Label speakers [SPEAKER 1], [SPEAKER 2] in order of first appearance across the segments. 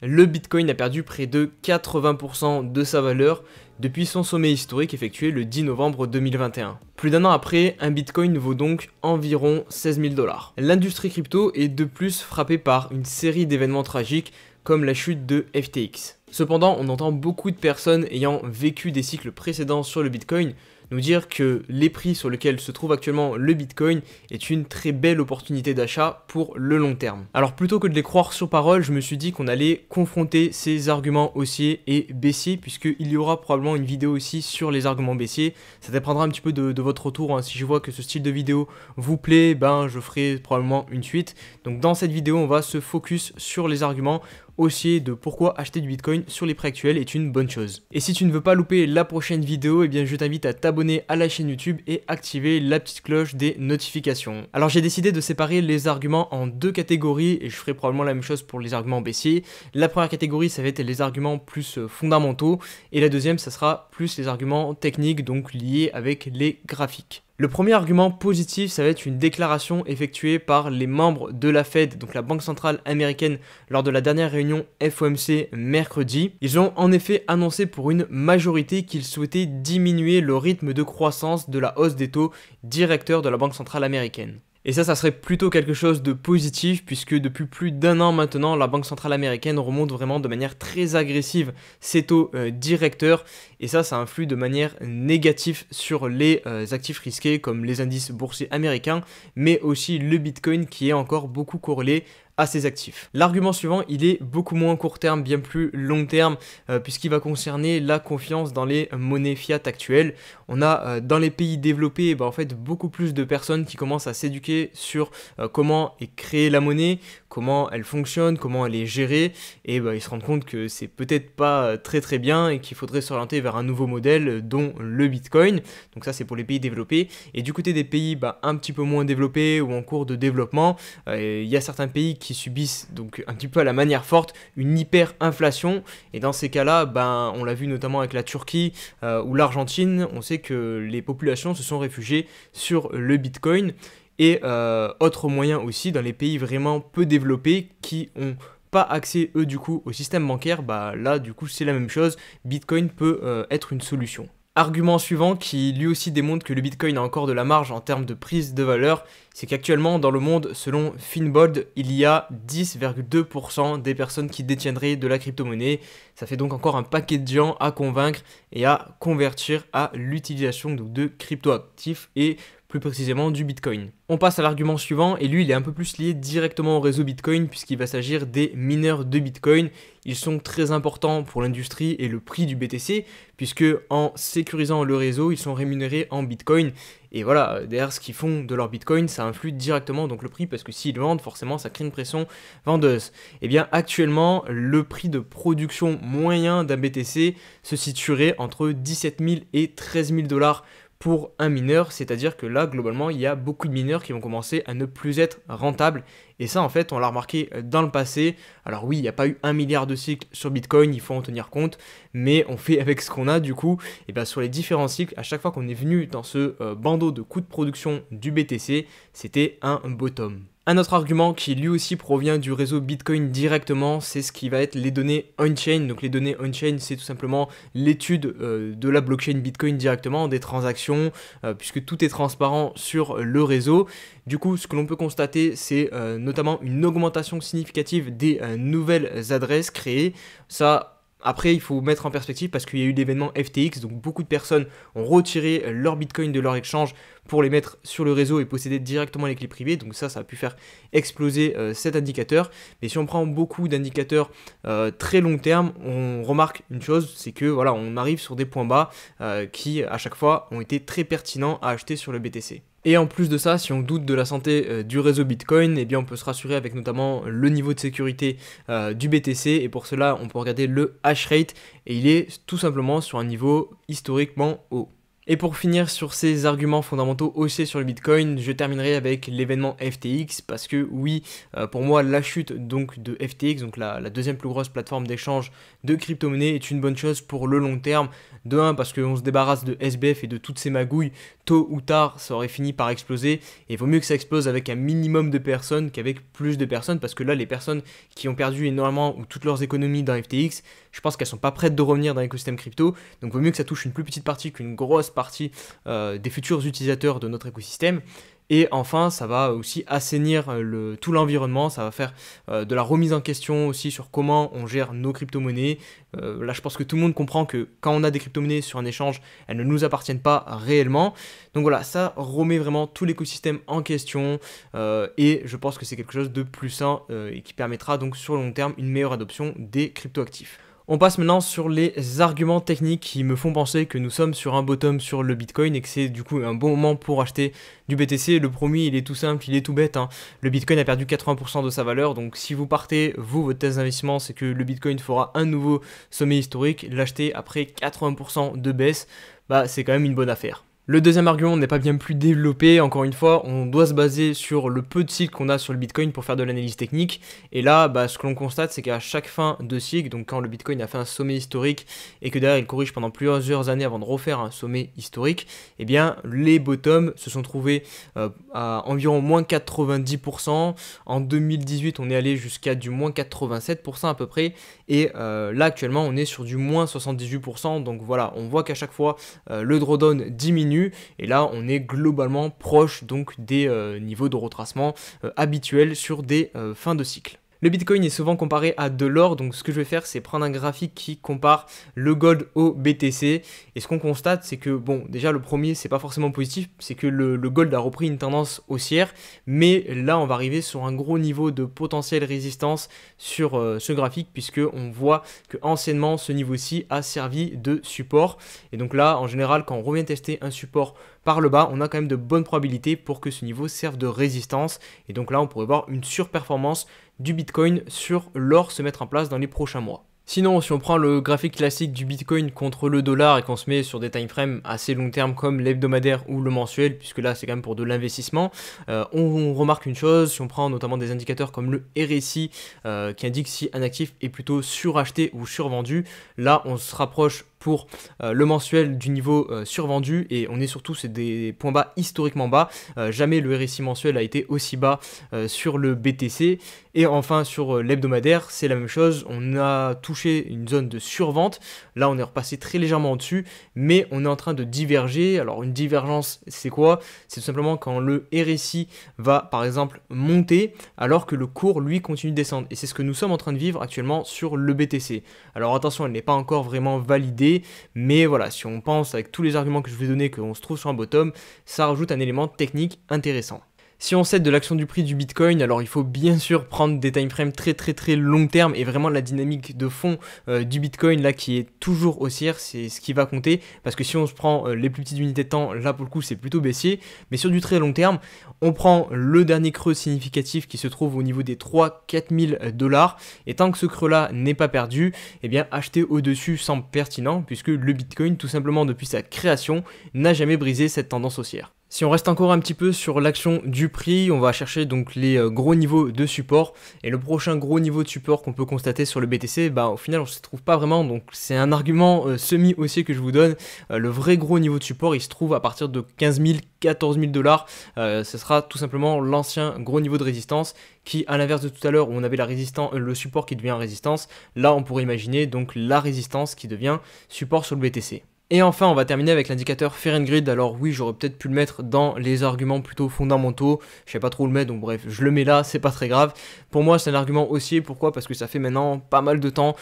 [SPEAKER 1] Le Bitcoin a perdu près de 80% de sa valeur depuis son sommet historique effectué le 10 novembre 2021. Plus d'un an après, un Bitcoin vaut donc environ 16 000 $. L'industrie crypto est de plus frappée par une série d'événements tragiques comme la chute de FTX. Cependant, on entend beaucoup de personnes ayant vécu des cycles précédents sur le Bitcoin nous dire que les prix sur lesquels se trouve actuellement le Bitcoin est une très belle opportunité d'achat pour le long terme. Alors plutôt que de les croire sur parole, je me suis dit qu'on allait confronter ces arguments haussiers et baissiers, puisqu'il y aura probablement une vidéo aussi sur les arguments baissiers. Ça dépendra un petit peu de votre retour, hein. Si je vois que ce style de vidéo vous plaît, ben je ferai probablement une suite. Donc dans cette vidéo, on va se focus sur les arguments haussier de pourquoi acheter du Bitcoin sur les prix actuels est une bonne chose. Et si tu ne veux pas louper la prochaine vidéo, eh bien je t'invite à t'abonner à la chaîne YouTube et activer la petite cloche des notifications. Alors j'ai décidé de séparer les arguments en deux catégories et je ferai probablement la même chose pour les arguments baissiers. La première catégorie, ça va être les arguments plus fondamentaux et la deuxième, ça sera plus les arguments techniques, donc liés avec les graphiques. Le premier argument positif, ça va être une déclaration effectuée par les membres de la Fed, donc la Banque centrale américaine, lors de la dernière réunion FOMC mercredi. Ils ont en effet annoncé pour une majorité qu'ils souhaitaient diminuer le rythme de croissance de la hausse des taux directeurs de la Banque centrale américaine. Et ça serait plutôt quelque chose de positif puisque depuis plus d'un an maintenant, la Banque centrale américaine remonte vraiment de manière très agressive ses taux directeurs et ça influe de manière négative sur les actifs risqués comme les indices boursiers américains, mais aussi le Bitcoin qui est encore beaucoup corrélé à ses actifs. L'argument suivant, il est beaucoup moins court terme, bien plus long terme, puisqu'il va concerner la confiance dans les monnaies fiat actuelles. On a dans les pays développés en fait beaucoup plus de personnes qui commencent à s'éduquer sur comment est créée la monnaie, comment elle fonctionne, comment elle est gérée, et ils se rendent compte que c'est peut-être pas très bien et qu'il faudrait s'orienter vers un nouveau modèle dont le Bitcoin. Donc ça c'est pour les pays développés. Et du côté des pays un petit peu moins développés ou en cours de développement, il y a certains pays qui subissent donc un petit peu à la manière forte une hyperinflation, et dans ces cas-là, on l'a vu notamment avec la Turquie ou l'Argentine, on sait que les populations se sont réfugiées sur le Bitcoin. Et autre moyen aussi, dans les pays vraiment peu développés qui ont pas accès eux du coup au système bancaire, là du coup c'est la même chose, Bitcoin peut être une solution. Argument suivant qui lui aussi démontre que le Bitcoin a encore de la marge en termes de prise de valeur, c'est qu'actuellement dans le monde, selon Finbold, il y a 10,2% des personnes qui détiendraient de la crypto-monnaie. Ça fait donc encore un paquet de gens à convaincre et à convertir à l'utilisation de crypto-actifs et plus précisément du Bitcoin. On passe à l'argument suivant et lui il est un peu plus lié directement au réseau Bitcoin puisqu'il va s'agir des mineurs de Bitcoin. Ils sont très importants pour l'industrie et le prix du BTC puisque en sécurisant le réseau ils sont rémunérés en Bitcoin. Et voilà, derrière ce qu'ils font de leur Bitcoin, ça influe directement donc le prix parce que s'ils vendent, forcément ça crée une pression vendeuse. Et bien actuellement, le prix de production moyen d'un BTC se situerait entre 17 000 et 13 000 $ pour un mineur, c'est-à-dire que là, globalement, il y a beaucoup de mineurs qui vont commencer à ne plus être rentables. Et ça, en fait, on l'a remarqué dans le passé. Alors oui, il n'y a pas eu 1 milliard de cycles sur Bitcoin, il faut en tenir compte, mais on fait avec ce qu'on a du coup. Et sur les différents cycles, à chaque fois qu'on est venu dans ce bandeau de coûts de production du BTC, c'était un bottom. Un autre argument qui lui aussi provient du réseau Bitcoin directement, c'est ce qui va être les données on-chain. Donc les données on-chain, c'est tout simplement l'étude de la blockchain Bitcoin directement, des transactions, puisque tout est transparent sur le réseau. Du coup, ce que l'on peut constater, c'est notamment une augmentation significative des nouvelles adresses créées. Ça, après, il faut mettre en perspective parce qu'il y a eu l'événement FTX, donc beaucoup de personnes ont retiré leur Bitcoin de leur exchange pour les mettre sur le réseau et posséder directement les clés privées. Donc ça a pu faire exploser cet indicateur. Mais si on prend beaucoup d'indicateurs très long terme, on remarque une chose, c'est que voilà, on arrive sur des points bas qui à chaque fois ont été très pertinents à acheter sur le BTC. Et en plus de ça, si on doute de la santé du réseau Bitcoin, on peut se rassurer avec notamment le niveau de sécurité du BTC. Et pour cela, on peut regarder le hash rate et il est tout simplement sur un niveau historiquement haut. Et pour finir sur ces arguments fondamentaux haussiers sur le Bitcoin, je terminerai avec l'événement FTX parce que oui, pour moi la chute donc de FTX, donc la deuxième plus grosse plateforme d'échange de crypto-monnaies est une bonne chose pour le long terme. De 1 parce qu'on se débarrasse de SBF et de toutes ces magouilles, tôt ou tard ça aurait fini par exploser et il vaut mieux que ça explose avec un minimum de personnes qu'avec plus de personnes parce que là les personnes qui ont perdu énormément ou toutes leurs économies dans FTX, je pense qu'elles sont pas prêtes de revenir dans l'écosystème crypto, donc il vaut mieux que ça touche une plus petite partie qu'une grosse partie des futurs utilisateurs de notre écosystème. Et enfin, ça va aussi assainir tout l'environnement, ça va faire de la remise en question aussi sur comment on gère nos crypto-monnaies. Là, je pense que tout le monde comprend que quand on a des crypto-monnaies sur un échange, elles ne nous appartiennent pas réellement. Donc voilà, ça remet vraiment tout l'écosystème en question et je pense que c'est quelque chose de plus sain et qui permettra donc sur le long terme une meilleure adoption des crypto-actifs. On passe maintenant sur les arguments techniques qui me font penser que nous sommes sur un bottom sur le Bitcoin et que c'est du coup un bon moment pour acheter du BTC. Le premier, il est tout simple, il est tout bête, hein. Le Bitcoin a perdu 80% de sa valeur, donc si vous partez, votre thèse d'investissement, c'est que le Bitcoin fera un nouveau sommet historique, l'acheter après 80% de baisse, bah c'est quand même une bonne affaire. Le deuxième argument n'est pas bien plus développé, encore une fois, on doit se baser sur le peu de cycles qu'on a sur le Bitcoin pour faire de l'analyse technique. Et là, ce que l'on constate, c'est qu'à chaque fin de cycle, donc quand le Bitcoin a fait un sommet historique et que derrière il corrige pendant plusieurs années avant de refaire un sommet historique, eh bien les bottoms se sont trouvés à environ moins 90%. En 2018, on est allé jusqu'à du moins 87% à peu près. Et là, actuellement, on est sur du moins 78%. Donc voilà, on voit qu'à chaque fois, le drawdown diminue. Et là on est globalement proche donc des niveaux de retracement habituels sur des fins de cycle. Le Bitcoin est souvent comparé à de l'or, donc ce que je vais faire c'est prendre un graphique qui compare le gold au BTC et ce qu'on constate c'est que bon déjà le premier c'est pas forcément positif, c'est que le gold a repris une tendance haussière, mais là on va arriver sur un gros niveau de potentielle résistance sur ce graphique puisque on voit que anciennement ce niveau-ci a servi de support et donc là en général quand on revient tester un support par le bas, on a quand même de bonnes probabilités pour que ce niveau serve de résistance et donc là on pourrait voir une surperformance du Bitcoin sur l'or se mettre en place dans les prochains mois. Sinon, si on prend le graphique classique du Bitcoin contre le dollar et qu'on se met sur des time frames assez long terme comme l'hebdomadaire ou le mensuel, puisque là c'est quand même pour de l'investissement, on remarque une chose, si on prend notamment des indicateurs comme le RSI qui indique si un actif est plutôt suracheté ou survendu, là on se rapproche pour le mensuel du niveau survendu et on est surtout c'est des points bas historiquement bas, jamais le RSI mensuel a été aussi bas sur le BTC et enfin sur l'hebdomadaire c'est la même chose, on a touché une zone de survente, là on est repassé très légèrement en dessus mais on est en train de diverger. Alors une divergence c'est quoi? C'est tout simplement quand le RSI va par exemple monter alors que le cours lui continue de descendre et c'est ce que nous sommes en train de vivre actuellement sur le BTC. Alors attention, elle n'est pas encore vraiment validée, mais voilà, si on pense avec tous les arguments que je vous ai donnés qu'on se trouve sur un bottom, ça rajoute un élément technique intéressant. Si on cède de l'action du prix du Bitcoin, alors il faut bien sûr prendre des time frames très long terme et vraiment la dynamique de fond du Bitcoin là qui est toujours haussière, c'est ce qui va compter parce que si on se prend les plus petites unités de temps, là pour le coup c'est plutôt baissier, mais sur du très long terme, on prend le dernier creux significatif qui se trouve au niveau des 3-4 000 $, et tant que ce creux là n'est pas perdu, eh bien acheter au-dessus semble pertinent puisque le Bitcoin tout simplement depuis sa création n'a jamais brisé cette tendance haussière. Si on reste encore un petit peu sur l'action du prix, on va chercher donc les gros niveaux de support et le prochain gros niveau de support qu'on peut constater sur le BTC, au final on ne se trouve pas vraiment, donc c'est un argument semi-haussier que je vous donne. Le vrai gros niveau de support il se trouve à partir de 15 000, 14 000 $, ce sera tout simplement l'ancien gros niveau de résistance qui à l'inverse de tout à l'heure où on avait le support qui devient résistance, là on pourrait imaginer donc la résistance qui devient support sur le BTC. Et enfin, on va terminer avec l'indicateur Fear and Greed. Alors oui, j'aurais peut-être pu le mettre dans les arguments plutôt fondamentaux. Je sais pas trop où le mettre, donc bref, je le mets là, c'est pas très grave. Pour moi, c'est un argument haussier. Pourquoi? Parce que ça fait maintenant pas mal de temps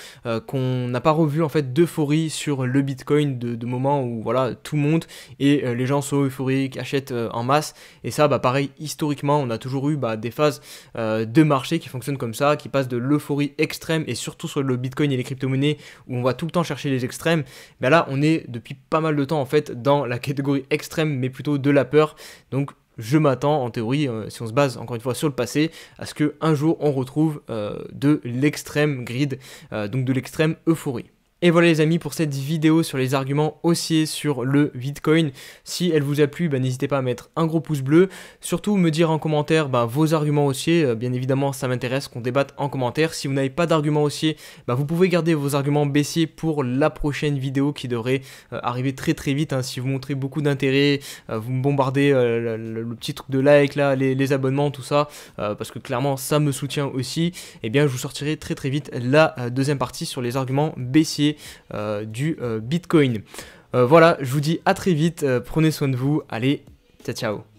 [SPEAKER 1] qu'on n'a pas revu en fait d'euphorie sur le Bitcoin, de moments où voilà tout monte et les gens sont euphoriques, achètent en masse. Et ça, pareil, historiquement, on a toujours eu des phases de marché qui fonctionnent comme ça, qui passent de l'euphorie extrême et surtout sur le Bitcoin et les crypto-monnaies où on va tout le temps chercher les extrêmes. Là, on est depuis pas mal de temps en fait dans la catégorie extrême mais plutôt de la peur, donc je m'attends en théorie, si on se base encore une fois sur le passé, à ce qu'un jour on retrouve de l'extrême greed, donc de l'extrême euphorie. Et voilà les amis pour cette vidéo sur les arguments haussiers sur le Bitcoin. Si elle vous a plu, n'hésitez pas à mettre un gros pouce bleu. Surtout me dire en commentaire vos arguments haussiers. Bien évidemment ça m'intéresse qu'on débatte en commentaire. Si vous n'avez pas d'arguments haussiers, vous pouvez garder vos arguments baissiers pour la prochaine vidéo qui devrait arriver très vite. Si vous montrez beaucoup d'intérêt, vous me bombardez le petit truc de like là, les abonnements, tout ça, parce que clairement ça me soutient aussi. Et bien je vous sortirai très vite la deuxième partie sur les arguments baissiers du Bitcoin. Voilà, je vous dis à très vite, prenez soin de vous, allez, ciao ciao.